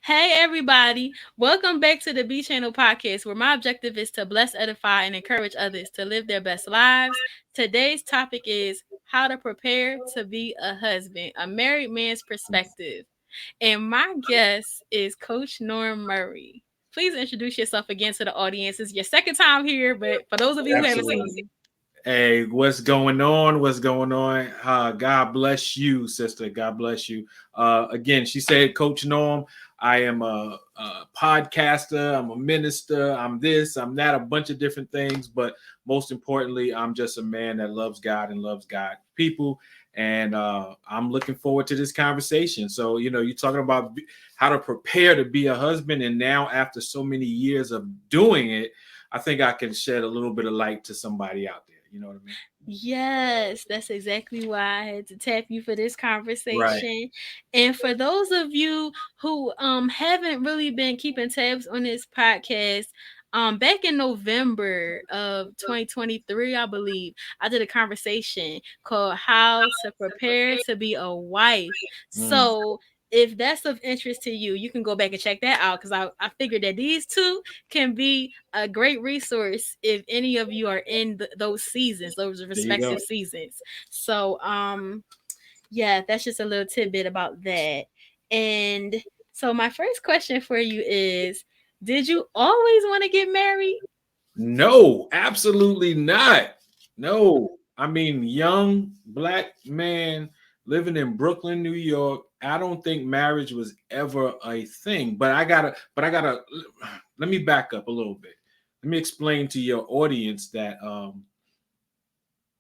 Hey everybody, welcome back to the B Channel podcast where my objective is to bless, edify, and encourage others to live their best lives. Today's topic is how to prepare to be a husband, a married man's perspective. And my guest is Coach Norm Murray. Please introduce yourself again to the audience. It's your second time here, but for those of you who haven't seen Absolutely. you, Hey, what's going on? What's going on? God bless you, sister. God bless you. Again, she said, Coach Norm, I am a podcaster. I'm a minister. I'm this, I'm that, a bunch of different things. But most importantly, I'm just a man that loves God and loves God people. And I'm looking forward to this conversation. So, you're talking about how to prepare to be a husband. And now, after so many years of doing it, I think I can shed a little bit of light to somebody out there. You know what I mean? yes, that's exactly why I had to tap you for this Right. conversation. And for those of you who haven't really been keeping tabs on this podcast, back in November of 2023, I believe, I did a conversation called How to Prepare to Be a Wife. Mm. So if that's of interest to you, you can go back and check that out because I figured that these two can be a great resource if any of you are in those seasons, those There you go. respective seasons. So, yeah, that's just a little tidbit about that. And so, my first question for you is: did you always want to get married? No, absolutely not. No. I mean, young black man living in Brooklyn, New York. I don't think marriage was ever a thing. But I gotta let me back up a little bit. Let me explain to your audience that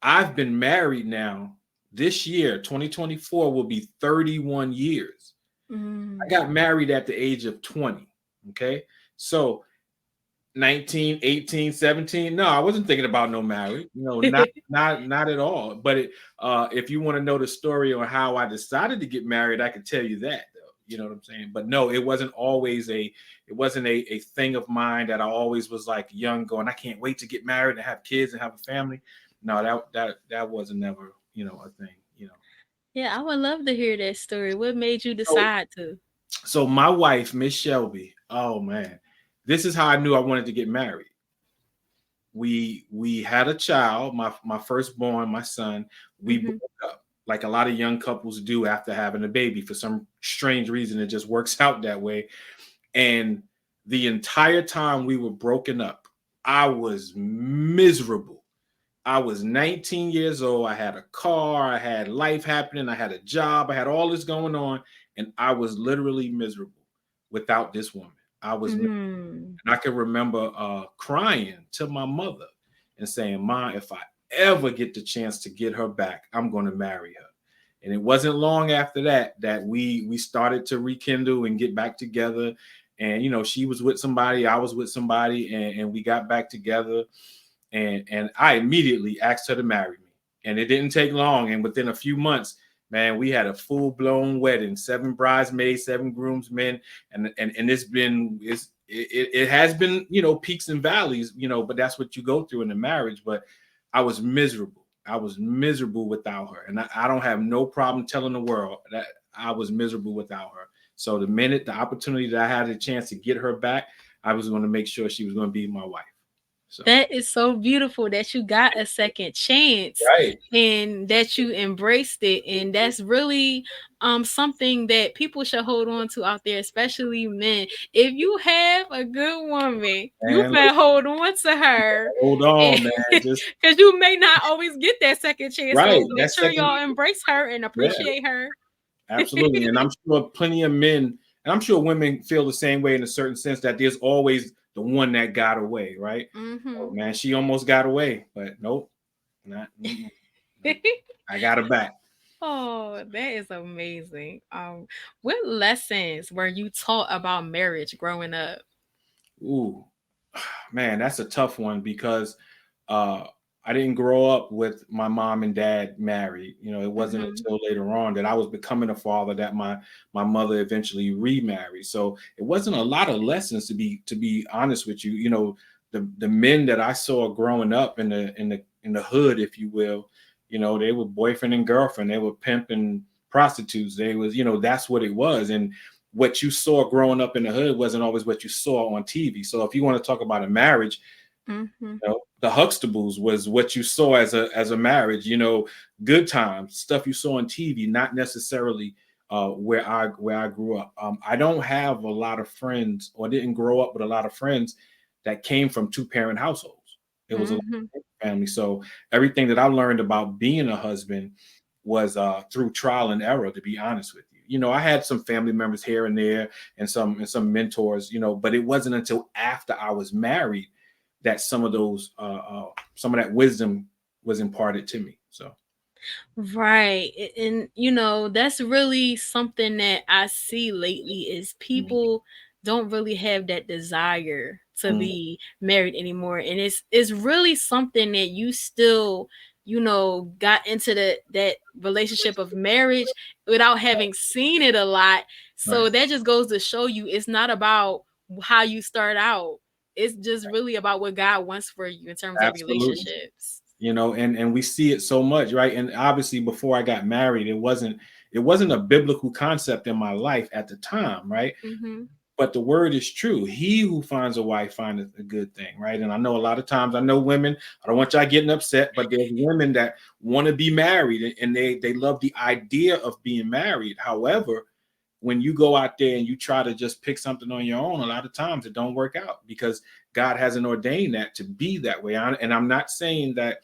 I've been married now. This year, 2024, will be 31 years. I Mm. got married at the age of 20. Okay. So 19, 18, 17. No, I wasn't thinking about no marriage. No, not at all. But if you want to know the story on how I decided to get married, I can tell you that though. You know what I'm saying? But no, it wasn't a thing of mine that I always was like young going, I can't wait to get married and have kids and have a family. No, that wasn't never, a thing. Yeah, I would love to hear that story. What made you So decide to? so my wife, Miss Shelby, oh man, this is how I knew I wanted to get married. We had a child, my firstborn, my son. We Hmm. broke up like a lot of young couples do after having a baby. For some strange reason, it just works out that way. And the entire time we were broken up, I was miserable. I was 19 years old. I had a car, I had life happening, I had a job, I had all this going on, and I was literally miserable without this woman. I was Mm. and I can remember crying to my mother and saying, "Ma, if I ever get the chance to get her back, I'm going to marry her." And it wasn't long after that we started to rekindle and get back together. And she was with somebody, I was with somebody, and we got back together. And I immediately asked her to marry me. And it didn't take long. And within a few months, man, we had a full blown wedding, 7 bridesmaids, 7 groomsmen, and it has been peaks and valleys, but that's what you go through in a marriage. But I was miserable. I was miserable without her, and I don't have no problem telling the world that I was miserable without her. So the opportunity that I had a chance to get her back, I was going to make sure she was going to be my wife. So That is so beautiful that you got a second chance right. and that you embraced it. And that's really something that people should hold on to out there, especially men. If you have a good woman, you And better hold on to her. hold on, man. Just Because you may not always get that second chance. right. So make That sure second, y'all embrace her and yeah, appreciate her. absolutely. And I'm sure plenty of men, and I'm sure women feel the same way in a certain sense that there's always the one that got away, right? Oh, Hmm. man, she almost got away, but nope, not. Nope. I got her back. Oh, that is amazing. What lessons were you taught about marriage growing up? Ooh, man, that's a tough one because uh, I didn't grow up with my mom and dad married. It wasn't Mhm. until later on that I was becoming a father that my mother eventually remarried. So it wasn't a lot of lessons to be honest with you. The men that I saw growing up in the hood, if you will, they were boyfriend and girlfriend. They were pimping prostitutes. They was, that's what it was. And what you saw growing up in the hood wasn't always what you saw on TV. So if you want to talk about a marriage, Mm-hmm. the Huxtables was what you saw as a marriage. Good times, stuff you saw on TV, not necessarily where I grew up. I don't have a lot of friends, or didn't grow up with a lot of friends that came from 2-parent households. It was a Mm-hmm. family. So everything that I learned about being a husband was through trial and error, to be honest with you. I had some family members here and there, and some mentors, but it wasn't until after I was married that some of that wisdom was imparted to me. So Right. And that's really something that I see lately is mm, people don't really have that desire to mm, be married anymore. And it's really something that you still, got into that relationship of marriage without having seen it a lot. right. So that just goes to show you it's not about how you start out. It's just really about what God wants for you in terms of Absolutely. relationships. And we see it so much, right? And obviously before I got married, it wasn't a biblical concept in my life at the time, right? Mm-hmm. But the word is true. He who finds a wife findeth a good thing, right? And I know a lot of times, I know women, I don't want y'all getting upset, but there's women that want to be married, and they love the idea of being married. However, when you go out there and you try to just pick something on your own, a lot of times it don't work out, because God hasn't ordained that to be that way. And I'm not saying that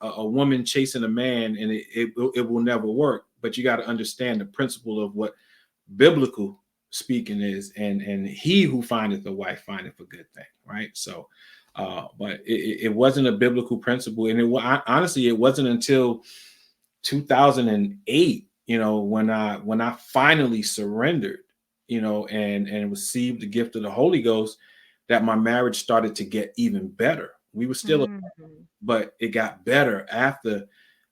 a woman chasing a man and it will never work, but you got to understand the principle of what biblical speaking is, and he who findeth a wife findeth a good thing, right? So but it wasn't a biblical principle, and honestly, it wasn't until 2008, when I finally surrendered, and received the gift of the Holy Ghost, that my marriage started to get even better. We were still, Mhm. but it got better after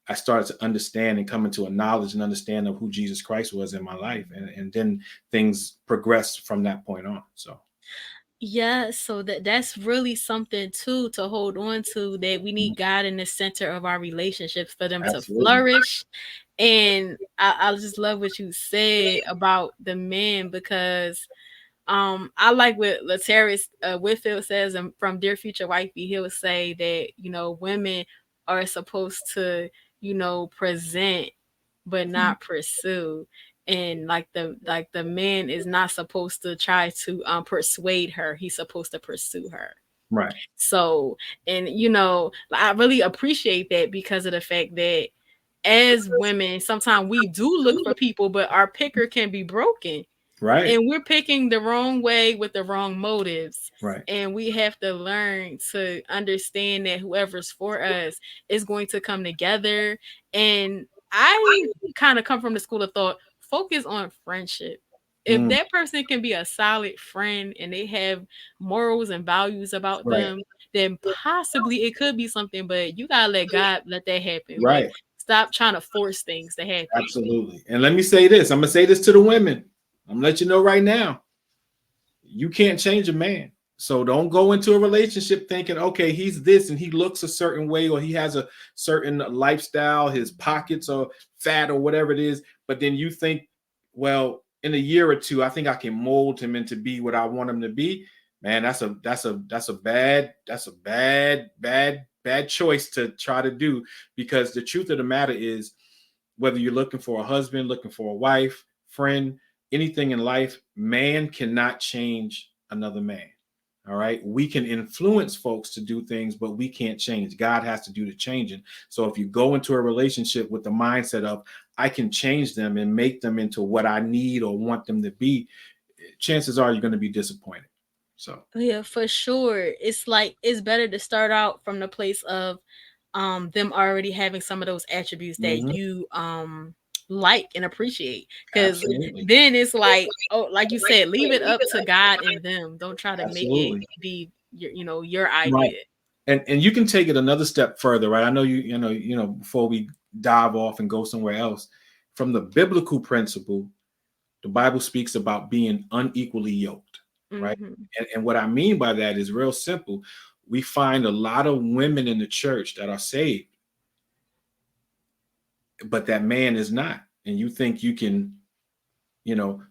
I started to understand and come into a knowledge and understand of who Jesus Christ was in my life. And then things progressed from that point on. So Yeah, so that's really something too to hold on to, that we need God in the center of our relationships for them to absolutely. flourish. And I just love what you said about the men, because I like what Laterris Whitfield says, from Dear Future Wifey. He'll say that women are supposed to present but not pursue, and like the man is not supposed to try to persuade her. He's supposed to pursue her. Right. So, and I really appreciate that, because of the fact that as women sometimes we do look for people, but our picker can be broken, Right. and we're picking the wrong way with the wrong motives. Right. And we have to learn to understand that whoever's for us is going to come together. And I kind of come from the school of thought, focus on friendship. If Mm, that person can be a solid friend and they have morals and values about right. them, then possibly it could be something. But you gotta let God let that happen. Like, Right. stop trying to force things to happen. Absolutely. And let me say this. I'm gonna say this to the women. I'm gonna let you know right now. You can't change a man. So don't go into a relationship thinking, okay, he's this and he looks a certain way, or he has a certain lifestyle, his pockets are fat or whatever it is. But then you think, well, in a year or two, I think I can mold him into be what I want him to be. Man, that's a bad choice to try to do, because the truth of the matter is, whether you're looking for a husband, looking for a wife, friend, anything in life, man cannot change another man. All right. We can influence folks to do things, but we can't change. God has to do the changing. So if you go into a relationship with the mindset of, I can change them and make them into what I need or want them to be, chances are you're going to be disappointed. So, Yeah, for sure. It's like it's better to start out from the place of them already having some of those attributes that mhm, you like and appreciate. Because absolutely. then it's like, oh, like you said, leave it up to God and them. Don't try to make it Absolutely. be your Right. idea. And you can take it another step further, right? I know before we dive off and go somewhere else, from the biblical principle, the Bible speaks about being unequally yoked, right? Hmm. And what I mean by that is real simple. We find a lot of women in the church that are saved, but that man is not. And you think you can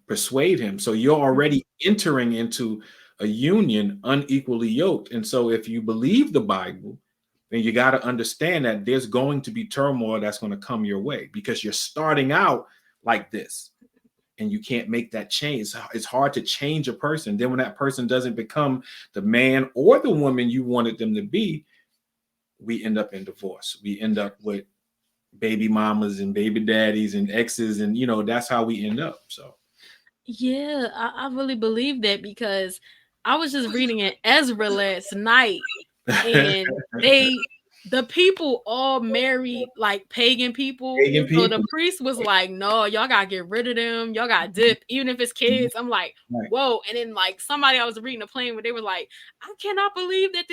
persuade him. So you're already entering into a union unequally yoked. And so if you believe the Bible, then you got to understand that there's going to be turmoil that's going to come your way because you're starting out like this and you can't make that change. It's hard to change a person. Then when that person doesn't become the man or the woman you wanted them to be, we end up in divorce. We end up with baby mamas and baby daddies and exes, and that's how we end up. So Yeah, I really believe that because I was just reading in Ezra last night, and the people all married like pagan people. pagan So the people. priest was like, "No, y'all gotta get rid of them. Y'all gotta dip, even if it's kids." I'm like, Right. "Whoa!" And then like somebody I was reading a plane where they were like, "I cannot believe that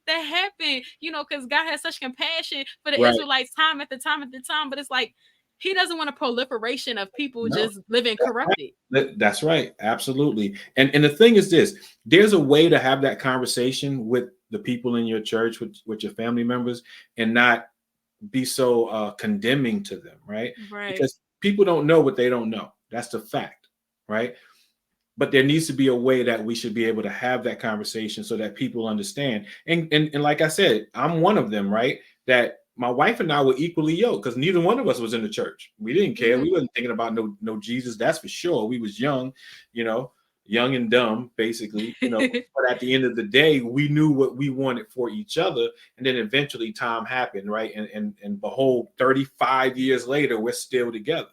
that happened." Because God has such compassion for the Right. Israelites time at the time at the time, but it's like He doesn't want a proliferation of people No, just living that's right. corrupted. That's right. Absolutely. And the thing is this, there's a way to have that conversation with the people in your church, with your family members, and not be so condemning to them, right? Right. Because people don't know what they don't know. That's the fact, right? But there needs to be a way that we should be able to have that conversation so that people understand. And like I said, I'm one of them, right? That my wife and I were equally yoked because neither one of us was in the church. We didn't care. Mhm. We wasn't thinking about no Jesus, that's for sure. We was young, you know, young and dumb, basically. But at the end of the day, we knew what we wanted for each other. And then eventually time happened, right? And behold, 35 years later, we're still together,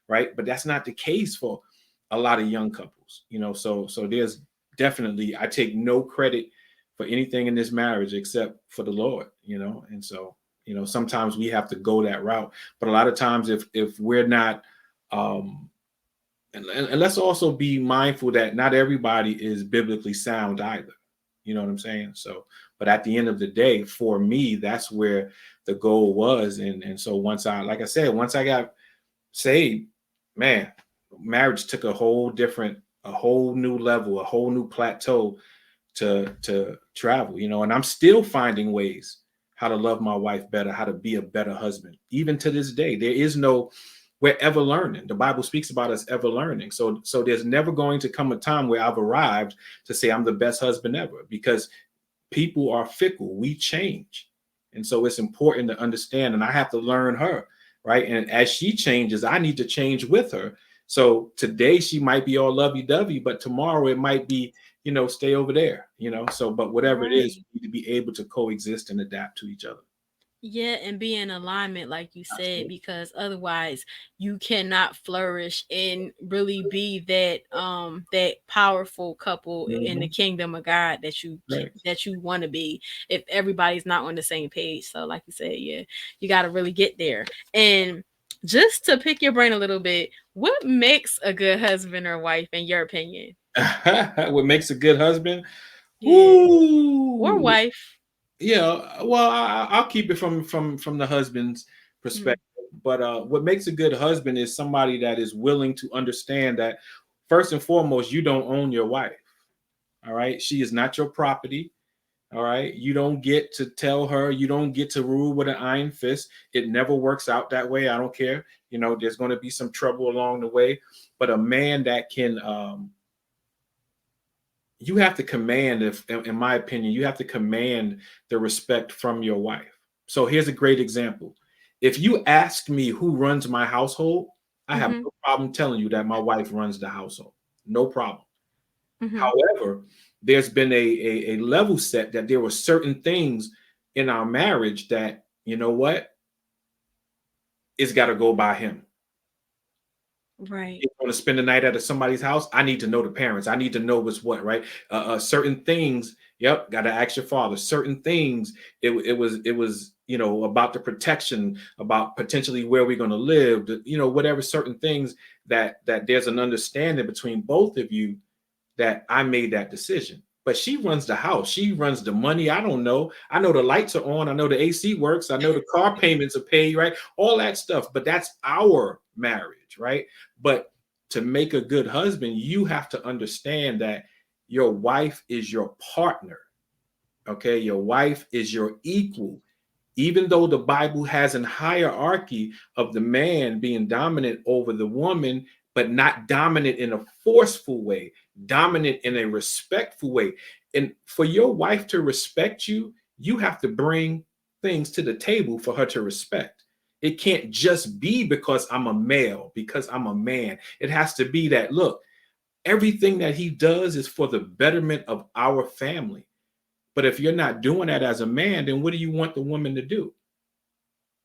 right? But that's not the case for a lot of young couples. So there's definitely, I take no credit for anything in this marriage except for the Lord. And so sometimes we have to go that route, but a lot of times if we're not um and let's also be mindful that not everybody is biblically sound either. You know what I'm saying? So but at the end of the day, for me, that's where the goal was. And so once I, like I said, once I got saved, man, marriage took a whole new level, a whole new plateau to travel. And I'm still finding ways how to love my wife better, how to be a better husband. Even to this day, we're ever learning. The Bible speaks about us ever learning. So there's never going to come a time where I've arrived to say I'm the best husband ever, because people are fickle. We change. And so it's important to understand, and I have to learn her, right? And as she changes, I need to change with her. So today she might be all lovey-dovey, but tomorrow it might be, stay over there. So, but whatever it is, Right. we need to be able to coexist and adapt to each other. Yeah, and be in alignment, like you said, Absolutely. because otherwise you cannot flourish and really be that powerful couple in the Mhm. kingdom of God Right. that you want to be if everybody's not on the same page. So, like you said, yeah, you got to really get there. And just to pick your brain a little bit, what makes a good husband or wife in your opinion? What makes a good husband? Yeah, or Ooh. wife. Yeah, well, I'll keep it from the husband's Mm, perspective. But what makes a good husband is somebody that is willing to understand that first and foremost, you don't own your wife. All right, she is not your property. All right, you don't get to tell her. You don't get to rule with an iron fist. It never works out that way. I don't care. There's going to be some trouble along the way. But a man that can you have to command, if in my opinion, you have to command the respect from your wife. So here's a great example. If you ask me who runs my household, I have mhm, no problem telling you that my wife runs the household. No problem. mhm. However, there's been a level set that there were certain things in our marriage that, you know what, it's got to go by him. Right. You're going to spend the night at somebody's house, I need to know the parents. I need to know what's what, right? Certain things, yep, got to ask your father. Certain things, it was about the protection, about potentially where we're going to live, whatever certain things that there's an understanding between both of you that I made that decision. But she runs the house. She runs the money. I don't know. I know the lights are on. I know the AC works. I know the car payments are paid, right? All that stuff. But that's our marriage, right? But to make a good husband, you have to understand that your wife is your partner. Okay. Your wife is your equal. Even though the Bible has a hierarchy of the man being dominant over the woman, but not dominant in a forceful way, dominant in a respectful way. And for your wife to respect you, you have to bring things to the table for her to respect. It can't just be because I'm a male, because I'm a man. It has to be that, look, everything that he does is for the betterment of our family. But if you're not doing that as a man, then what do you want the woman to do?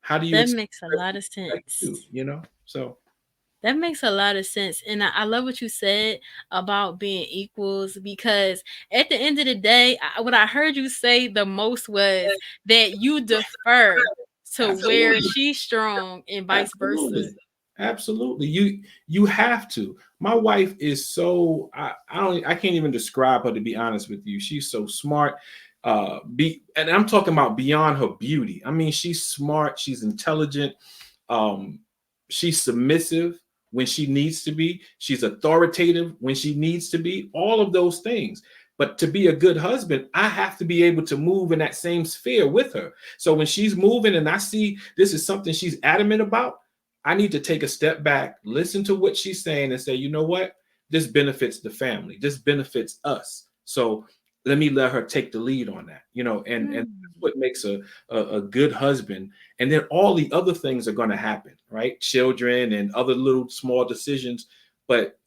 How do you That expect makes a her to lot of respect you, sense. you know? So That makes a lot of sense. And I love what you said about being equals because at the end of the day, what I heard you say the most was that you defer to where absolutely. she's strong and vice versa. Absolutely. Absolutely. You have to. My wife is so I can't even describe her, to be honest with you. She's so smart. And I'm talking about beyond her beauty. I mean, she's smart, she's intelligent, um, she's submissive when she needs to be, she's authoritative when she needs to be, all of those things. But to be a good husband, I have to be able to move in that same sphere with her. So when she's moving and I see this is something she's adamant about, I need to take a step back, listen to what she's saying, and say, you know what? This benefits the family. This benefits us. So let her take the lead on that, and that's Mm. what makes a good husband. And then all the other things are going to happen, right? Children and other little small decisions. But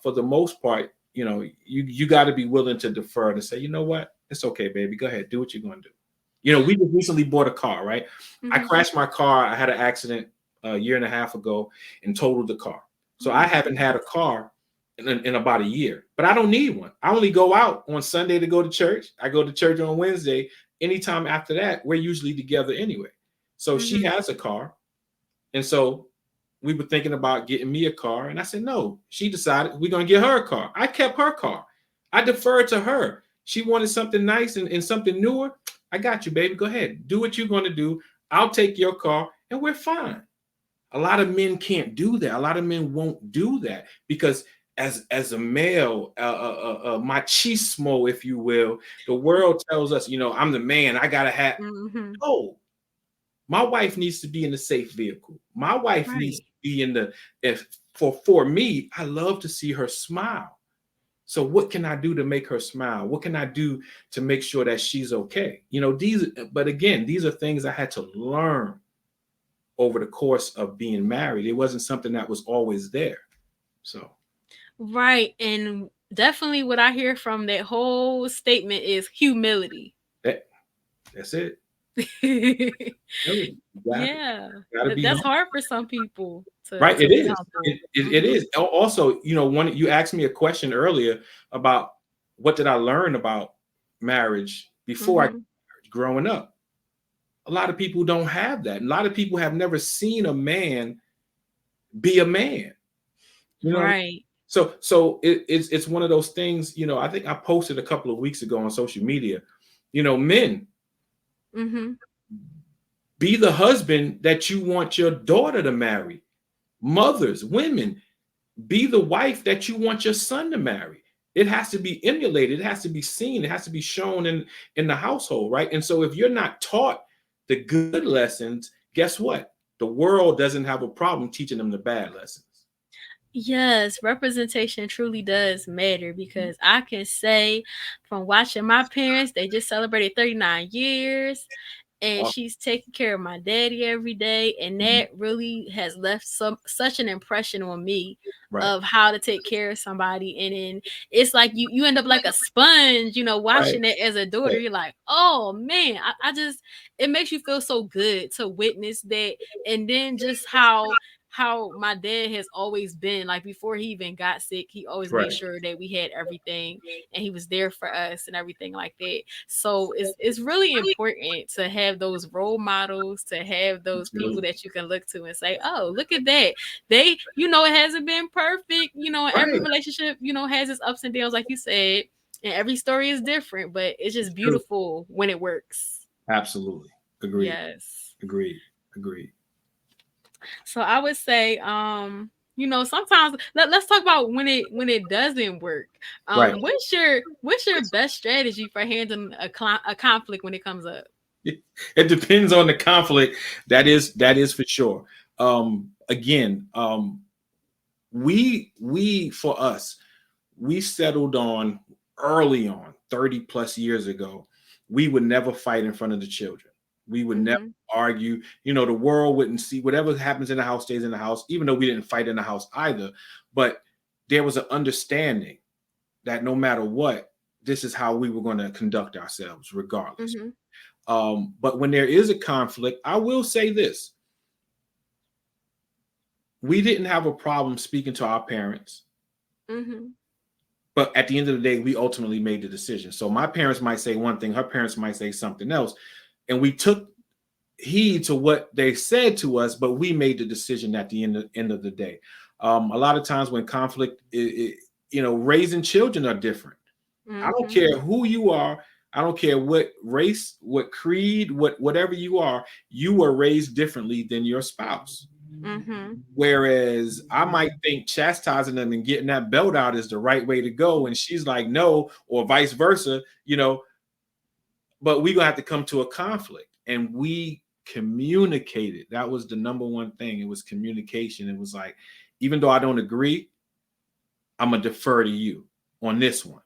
for the most part, you got to be willing to defer to say, you know what? It's okay, baby. Go ahead. Do what you're going to do. We just recently bought a car, right? I Mm-hmm. crashed my car. I had an accident a year and a half ago and totaled the car. Oh So I my haven't had a goodness. car in about a year, but I don't need one. I only go out on Sunday to go to church. I go to church on Wednesday. Anytime after that, we're usually together anyway. So she Mm-hmm. has a car. And so we were thinking about getting me a car. And I said, no. She decided we're going to get her a car. I kept her car. I deferred to her. She wanted something nice and something newer. I got you, baby. Go ahead. Do what you're going to do. I'll take your car and we're fine. A lot of men can't do that. A lot of men won't do that because as a male, machismo, if you will, the world tells us, I'm the man. I gotta have. Mm-hmm. Oh, my wife needs to be in the safe vehicle. My wife needs Right. to be in the. If for me, I love to see her smile. So what can I do to make her smile? What can I do to make sure that she's okay? But again, these are things I had to learn over the course of being married. It wasn't something that was always there. So Right. And definitely what I hear from that whole statement is humility. that that's it. Really, Yeah. you gotta be That's humble. hard for some people to Right. It be is. humble. It Mhm. is. Also, one you asked me a question earlier about what did I learn about marriage before I Mhm. growing up. A lot of people don't have that. A lot of people have never seen a man be a man. You know, Right. so it's one of those things. I think I posted a couple of weeks ago on social media. Men, Mhm. be the husband that you want your daughter to marry. Mothers, women, be the wife that you want your son to marry. It has to be emulated. It has to be seen. It has to be shown in the household, right? And so if you're not taught the good lessons, guess what? The world doesn't have a problem teaching them the bad lessons. Yes, representation truly does matter because I can say from watching my parents, they just celebrated 39 years and Awesome. she's taking care of my daddy every day, and that really has left such an impression on me Right, of how to take care of somebody. And then it's like you end up like a sponge, right, watching it as a daughter. right, You're like, oh man, I just, it makes you feel so good to witness that. And then just how my dad has always been, like before he even got sick, he always made right. sure that we had everything and he was there for us and everything like that. So it's really important to have those role models, to have those people Absolutely. that you can look to and say, oh, look at that. They, it hasn't been perfect. Every Right. relationship, has its ups and downs, like you said, and every story is different, but it's just True. beautiful when it works. Absolutely. Agreed. Yes. Agreed. Agreed. So I would say, sometimes let's talk about when it doesn't work. Right. What's your best strategy for handling a conflict when it comes up? It depends on the conflict. That is for sure. Again, we for us, we settled on early on, 30 plus years ago, we would never fight in front of the children. We would never Mhm. argue. You know, the world wouldn't see whatever happens in the house stays in the house, even though we didn't fight in the house either. But there was an understanding that no matter what, this is how we were going to conduct ourselves, regardless. Mhm. But when there is a conflict, I will say this: we didn't have a problem speaking to our parents, Mhm. but at the end of the day, we ultimately made the decision. So my parents might say one thing, her parents might say something else, and we took heed to what they said to us, but we made the decision at the end of the day. A lot of times when conflict, raising children are different. I don't Mhm. care who you are. I don't care what race, what creed, whatever you were raised differently than your spouse. Mhm. Whereas I might think chastising them and getting that belt out is the right way to go, and she's like, no, or vice versa, but we're gonna have to come to a conflict. And we communicated. That was the number one thing. It was communication. It was like, even though I don't agree, I'm gonna defer to you on this one.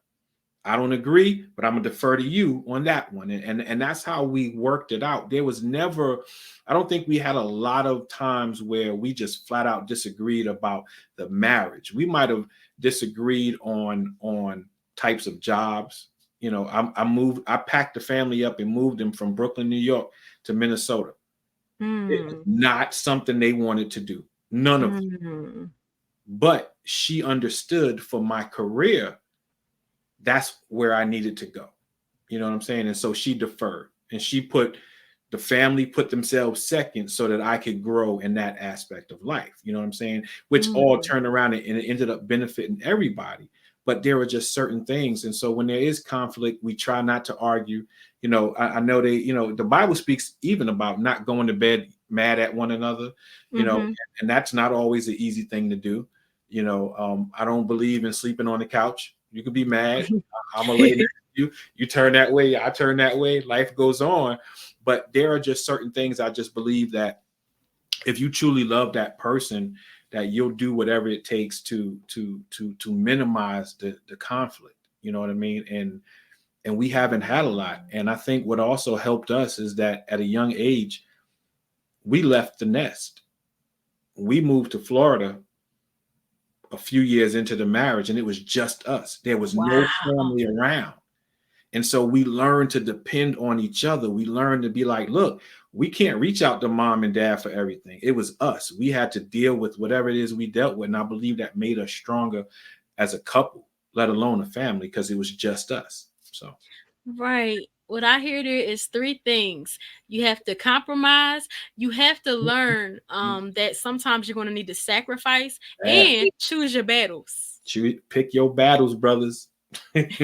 I don't agree, but I'm gonna defer to you on that one. And that's how we worked it out. There was never, I don't think we had a lot of times where we just flat out disagreed about the marriage. We might have disagreed on types of jobs. I packed the family up and moved them from Brooklyn, New York to Minnesota. It was Mm. not something they wanted to do. None of them. Mm. But she understood for my career, that's where I needed to go. You know what I'm saying? And so she deferred, and she put the family put themselves second so that I could grow in that aspect of life. You know what I'm saying? Which all Mm. turned around and it ended up benefiting everybody. But there were just certain things. And so when there is conflict, we try not to argue. I know the Bible speaks even about not going to bed mad at one another, you know, Mhm. and that's not always an easy thing to do. I don't believe in sleeping on the couch. You could be mad. I'm a lady. You turn that way, I turn that way, life goes on. But there are just certain things I just believe that if you truly love that person, that you'll do whatever it takes to minimize the conflict. You know what I mean? And we haven't had a lot. And I think what also helped us is that at a young age, we left the nest. We moved to Florida a few years into the marriage, and it was just us. There was no Wow. family around. And so we learned to depend on each other. We learned to be like, look, we can't reach out to mom and dad for everything. It was us. We had to deal with whatever it is we dealt with. And I believe that made us stronger as a couple, let alone a family, because it was just us. So, Right. What I hear there is three things. You have to compromise, you have to learn that sometimes you're going to need to sacrifice yeah, and choose your battles. pick your battles, brothers. Because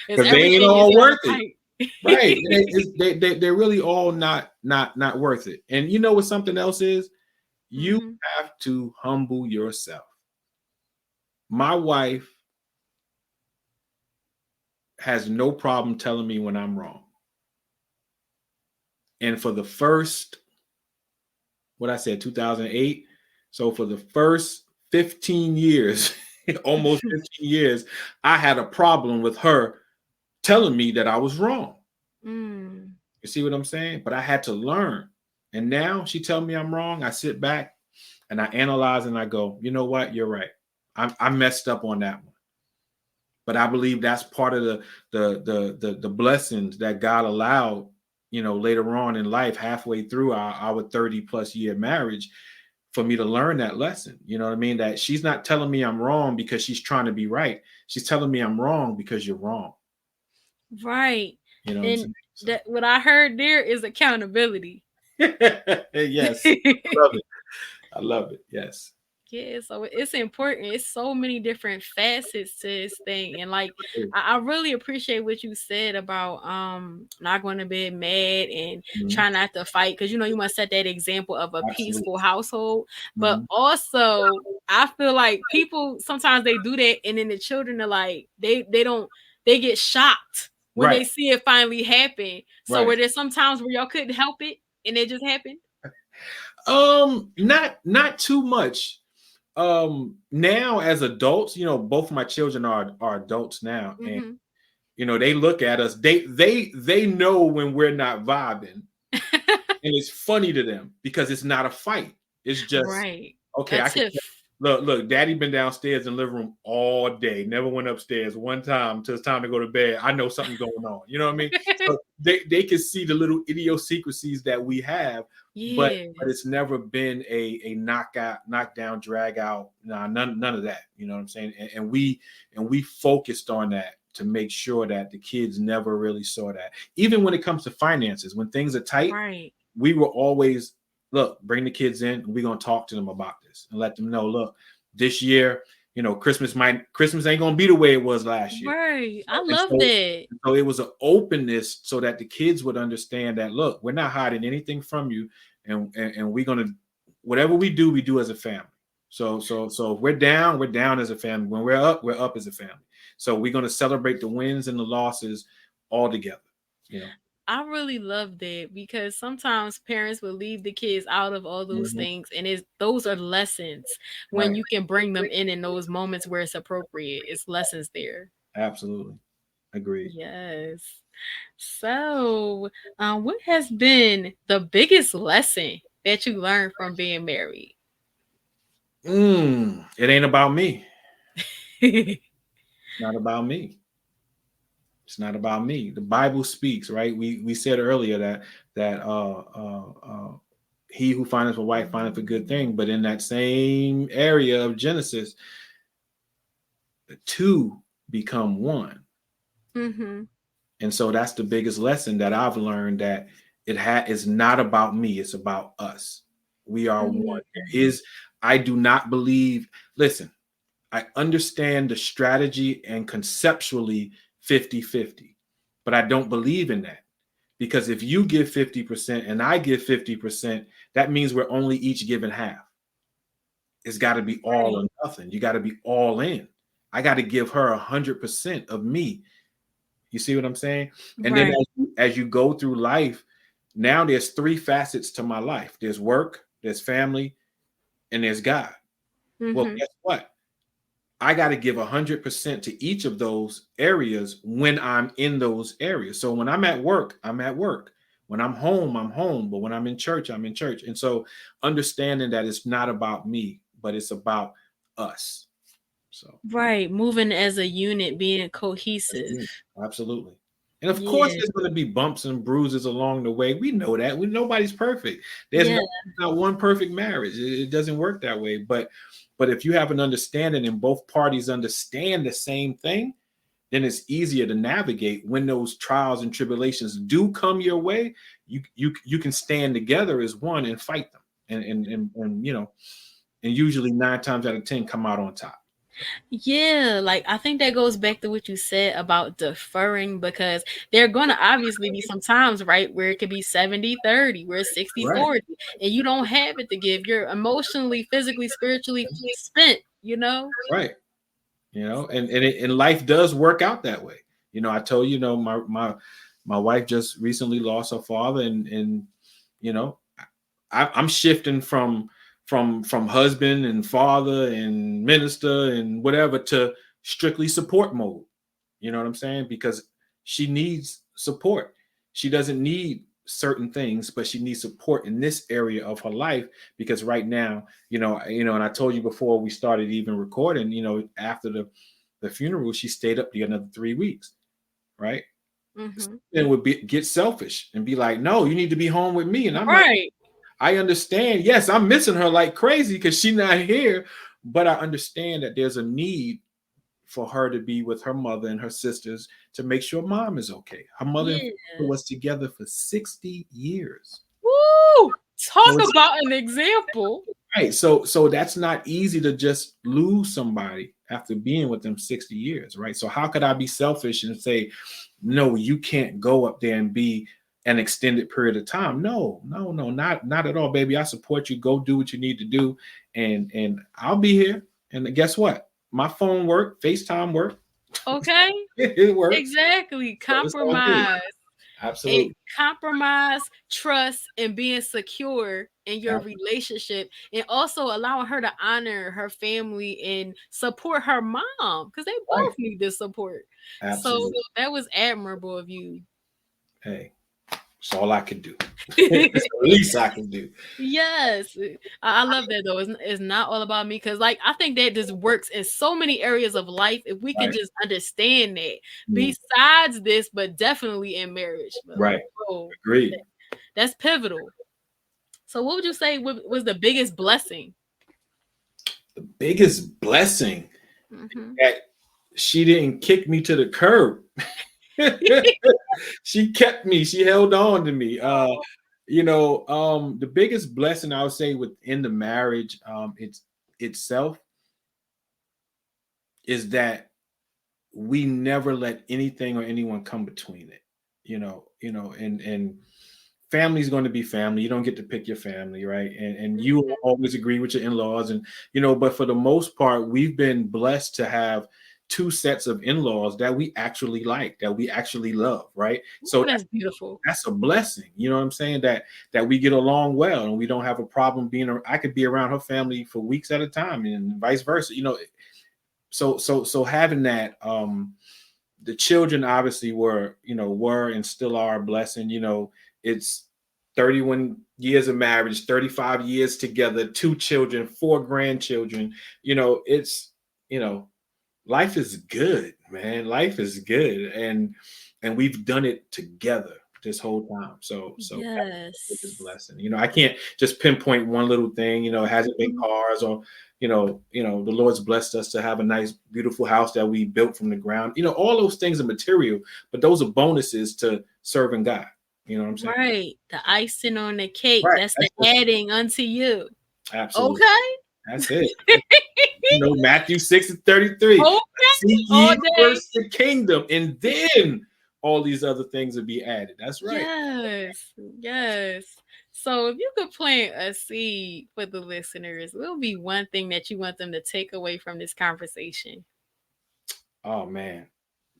Because they ain't everything is all not a worth it. fight. Right. They're really all not worth it. And you know what something else is? You Mhm. have to humble yourself. My wife has no problem telling me when I'm wrong. And for the first, what I said, 2008. So for the first 15 years, almost 15 years, I had a problem with her telling me that I was wrong. Mm. You see what I'm saying? But I had to learn. And now she tells me I'm wrong. I sit back and I analyze and I go, you know what? You're right. I messed up on that one. But I believe that's part of the blessings that God allowed, later on in life, halfway through our 30 plus year marriage, for me to learn that lesson. You know what I mean? That she's not telling me I'm wrong because she's trying to be right. She's telling me I'm wrong because you're wrong. Right. You know what I'm And saying? So that what I heard there is accountability. yes, I love it. I love it. Yes. Yeah, so it's important. It's so many different facets to this thing. And like I really appreciate what you said about not going to bed mad and Mhm. try not to fight, because you must set that example of a Absolutely. peaceful household. But Mhm. also I feel like people sometimes they do that and then the children are like they don't they get shocked when Right. they see it finally happen. So Right. were there some times where y'all couldn't help it and it just happened? Not too much. Now as adults, both of my children are adults now, and Mm-hmm. they look at us. They know when we're not vibing, and it's funny to them because it's not a fight. It's just Right. okay. A I can tiff. look. Daddy been downstairs in the living room all day. Never went upstairs one time till it's time to go to bed. I know something's going on. You know what I mean? So they can see the little idiosyncrasies that we have, but Yeah. it's never been a knockdown, drag out. Nah, none of that. You know what I'm saying? And we focused on that to make sure that the kids never really saw that. Even when it comes to finances, when things are tight, Right. we were always, look, bring the kids in, and we're gonna talk to them about this and let them know, look, this year, Christmas ain't gonna be the way it was last year. Right. I And love so, that. it was an openness so that the kids would understand that, look, we're not hiding anything from you, and we're gonna, whatever we do as a family. So if we're down as a family. When we're up as a family. So we're gonna celebrate the wins and the losses all together. You know. I really love that because sometimes parents will leave the kids out of all those Mhm. things, and those are lessons when Right. you can bring them in those moments where it's appropriate. It's lessons there. Absolutely. Agreed. Yes. So, what has been the biggest lesson that you learned from being married? It ain't about me. It's not about me. It's not about me. The Bible speaks, right? We said earlier that he who findeth a wife findeth a good thing, but in that same area of Genesis, the two become one. Mm-hmm. And so that's the biggest lesson that I've learned, that it's not about me, it's about us. We are one. There is I do not believe, listen, I understand the strategy and conceptually 50-50, but I don't believe in that, because if you give 50% and I give 50%, that means we're only each giving half. It's got to be all Right. or nothing. You got to be all in. I got to give her 100% of me. You see what I'm saying? And then Right. as you go through life, now there's three facets to my life. There's work, there's family, and there's God. Well, Mm-hmm. guess what? I got to give 100% to each of those areas when I'm in those areas. So when I'm at work, I'm at work. When I'm home, I'm home. But when I'm in church, I'm in church. And so understanding that it's not about me, but it's about us. So Right. Moving as a unit, being that's cohesive. me. Absolutely. And of course, Yeah. there's going to be bumps and bruises along the way. We know that. Nobody's perfect. There's Yeah. not one perfect marriage. It doesn't work that way. But if you have an understanding and both parties understand the same thing, then it's easier to navigate when those trials and tribulations do come your way. You can stand together as one and fight them, and usually 9 times out of 10 come out on top. Yeah, like I think that goes back to what you said about deferring because there are going to obviously be some times, right, where it could be 70-30, where it's 60 Right. 40, and you don't have it to give. You're emotionally, physically, spiritually spent, you know? Right. And life does work out that way. I told my wife just recently lost her father, and you know I'm shifting from husband and father and minister and whatever to strictly support mode. You know what I'm saying? Because she needs support. She doesn't need certain things, but she needs support in this area of her life, because right now, and I told you before we started even recording, after the funeral, she stayed up the another 3 weeks, right? Hmm. And get selfish and be like, no, you need to be home with me. And I'm like, Right. I understand. Yes, I'm missing her like crazy because she's not here. But I understand that there's a need for her to be with her mother and her sisters to make sure mom is okay. Her mother and Yeah. father was together for 60 years. Woo! Talk So it's about an example. right. So that's not easy to just lose somebody after being with them 60 years, right? So how could I be selfish and say, no, you can't go up there and be an extended period of time? No, not at all, baby. I support you. Go do what you need to do, and I'll be here. And guess what? My phone worked, FaceTime worked, Okay. it works. Exactly. So it's all good. Compromise. It Absolutely. compromise trust and being secure in your relationship, and also allowing her to honor her family and support her mom because they Right. both need this support. So Absolutely. that was admirable of you. Hey, it's all I can do. It's the least I can do. Yes, I love that though. It's not all about me because, like, I think that this works in so many areas of life if we can Right. just understand that. Mm, Besides this, but definitely in marriage. But like, right. bro, Agreed. that's pivotal. So, what would you say was the biggest blessing? The biggest blessing Hmm. that she didn't kick me to the curb. She kept me. She held on to me. The biggest blessing I would say within the marriage, it's itself is that we never let anything or anyone come between it. And family's going to be family. You don't get to pick your family, right? And you will always agree with your in-laws, and but for the most part, we've been blessed to have two sets of in-laws that we actually like, that we actually love, right? So Oh, that's beautiful. that's a blessing. You know what I'm saying? That we get along well and we don't have a problem I could be around her family for weeks at a time and vice versa. So having that, the children obviously were and still are a blessing. It's 31 years of marriage, 35 years together, two children, four grandchildren. It's you know life is good, man. Life is good, and we've done it together this whole time. So that's the biggest Yes. blessing. I can't just pinpoint one little thing. It hasn't been Mhm. cars, or the Lord's blessed us to have a nice, beautiful house that we built from the ground. All those things are material, but those are bonuses to serving God. You know what I'm saying? Right. The icing on the cake. Right. That's the That's just adding unto you. absolute. Okay. That's it. Matthew 6:33. Okay. Seek All ye day. first the kingdom, and then all these other things will be added. That's right. Yes, yes. So if you could plant a seed for the listeners, what would be one thing that you want them to take away from this conversation? Oh man.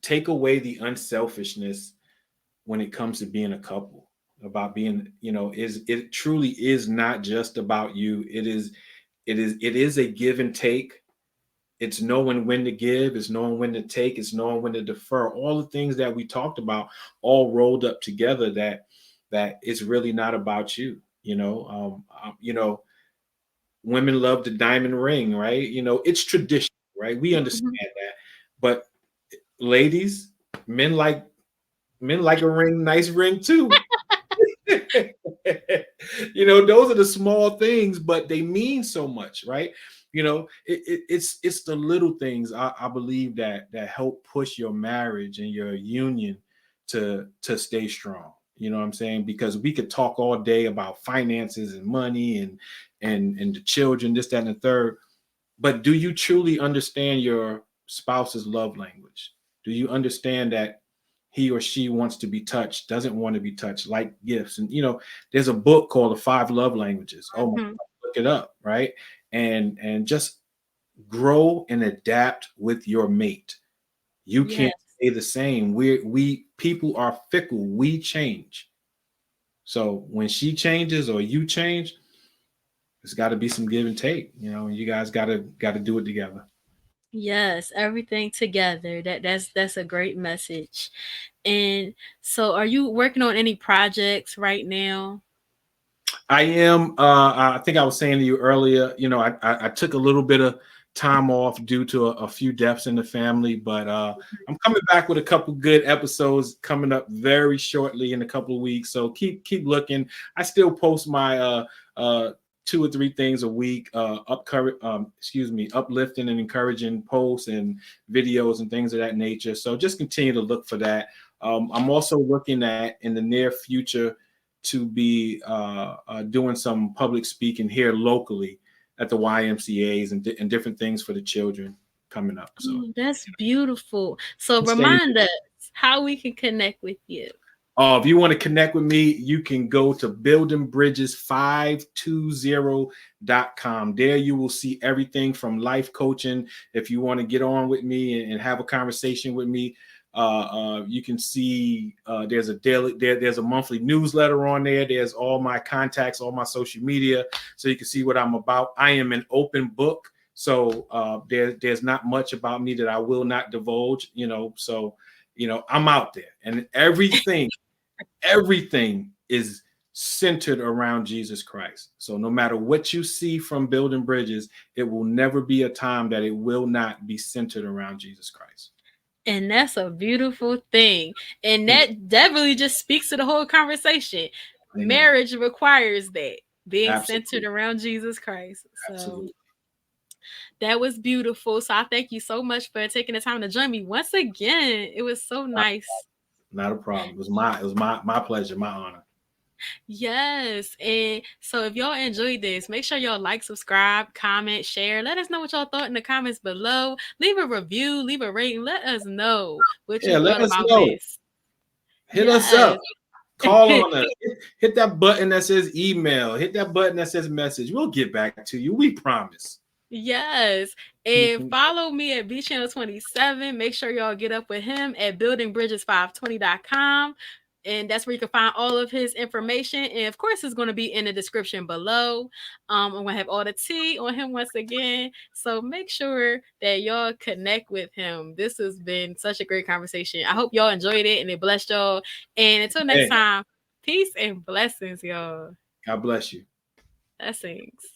Take away the unselfishness when it comes to being a couple. About being, is it truly is not just about you. It is a give and take. It's knowing when to give, it's knowing when to take, it's knowing when to defer. All the things that we talked about all rolled up together, that it's really not about you. Women love the diamond ring, right? It's tradition, right? We understand Mhm. that. But ladies, men like men like a ring, nice ring too. Those are the small things, but they mean so much, right? It's the little things, I believe, that help push your marriage and your union to stay strong. You know what I'm saying? Because we could talk all day about finances and money and the children, this, that, and the third. But do you truly understand your spouse's love language? Do you understand that he or she wants to be touched, doesn't want to be touched, like gifts? And there's a book called The Five Love Languages. Oh my Mhm. God, look it up, right? And just grow and adapt with your mate. You can't Yes. stay the same. We people are fickle. We change. So when she changes or you change, there's got to be some give and take. And you guys got to do it together. Yes, everything together. That's a great message. And so are you working on any projects right now? I am. I think I was saying to you earlier. I took a little bit of time off due to a few deaths in the family, but I'm coming back with a couple good episodes coming up very shortly in a couple of weeks. So keep looking. I still post my two or three things a week, uplifting and encouraging posts and videos and things of that nature. So just continue to look for that. I'm also looking at in the near future to be doing some public speaking here locally at the YMCA's and different things for the children coming up. So Oh, that's beautiful. So stay remind us how we can connect with you. If you want to connect with me, you can go to buildingbridges520.com. There you will see everything from life coaching. If you want to get on with me and have a conversation with me, you can see there's there's a monthly newsletter on there. There's all my contacts, all my social media, so you can see what I'm about. I am an open book, so there's not much about me that I will not divulge. So I'm out there, and everything is centered around Jesus Christ. So no matter what you see from Building Bridges, it will never be a time that it will not be centered around Jesus Christ. And that's a beautiful thing. And that definitely just speaks to the whole conversation. Amen. Marriage requires that, being centered Absolutely. around Jesus Christ. So Absolutely. that was beautiful. So I thank you so much for taking the time to join me once again. It was so Not, nice. not a problem. It was my pleasure, my honor. Yes. And so if y'all enjoyed this, make sure y'all like, subscribe, comment, share. Let us know what y'all thought in the comments below. Leave a review, leave a rating. Let us know what you Yeah, let thought us about know. this. Hit us Yes. up. Call on us. Hit that button that says email. Hit that button that says message. We'll get back to you. We promise. Yes. And follow me at B Channel 27. Make sure y'all get up with him at buildingbridges520.com. And that's where you can find all of his information. And of course, it's going to be in the description below. I'm going to have all the tea on him once again. So make sure that y'all connect with him. This has been such a great conversation. I hope y'all enjoyed it and it blessed y'all. And until next Hey, time, peace and blessings, y'all. God bless you. Blessings.